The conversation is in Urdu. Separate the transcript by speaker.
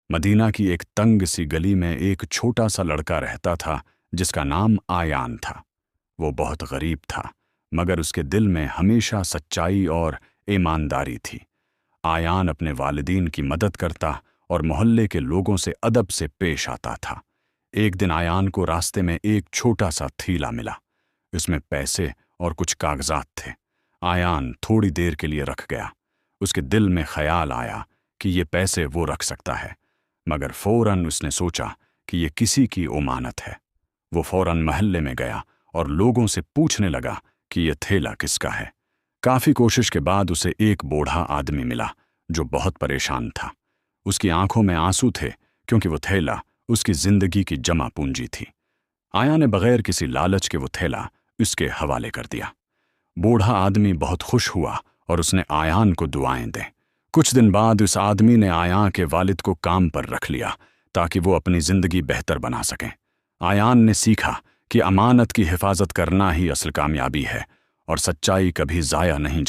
Speaker 1: مدینہ کی ایک تنگ سی گلی میں ایک چھوٹا سا لڑکا رہتا تھا جس کا نام آیان تھا۔ وہ بہت غریب تھا مگر اس کے دل میں ہمیشہ سچائی اور ایمانداری تھی۔ آیان اپنے والدین کی مدد کرتا اور محلے کے لوگوں سے ادب سے پیش آتا تھا۔ ایک دن آیان کو راستے میں ایک چھوٹا سا تھیلا ملا۔ اس میں پیسے اور کچھ کاغذات تھے۔ آیان تھوڑی دیر کے لیے رکھ گیا۔ اس کے دل میں خیال آیا کہ یہ پیسے وہ رکھ سکتا ہے، مگر فوراً اس نے سوچا کہ یہ کسی کی امانت ہے۔ وہ فوراً محلے میں گیا اور لوگوں سے پوچھنے لگا کہ یہ تھیلا کس کا ہے۔ کافی کوشش کے بعد اسے ایک بوڑھا آدمی ملا جو بہت پریشان تھا۔ اس کی آنکھوں میں آنسو تھے کیونکہ وہ تھیلا اس کی زندگی کی جمع پونجی تھی۔ آیا نے بغیر کسی لالچ کے وہ تھیلا اس کے حوالے کر دیا۔ بوڑھا آدمی بہت خوش ہوا اور اس نے آیان کو دعائیں دیں۔ کچھ دن بعد اس آدمی نے آیان کے والد کو کام پر رکھ لیا تاکہ وہ اپنی زندگی بہتر بنا سکیں۔ آیان نے سیکھا کہ امانت کی حفاظت کرنا ہی اصل کامیابی ہے اور سچائی کبھی ضائع نہیں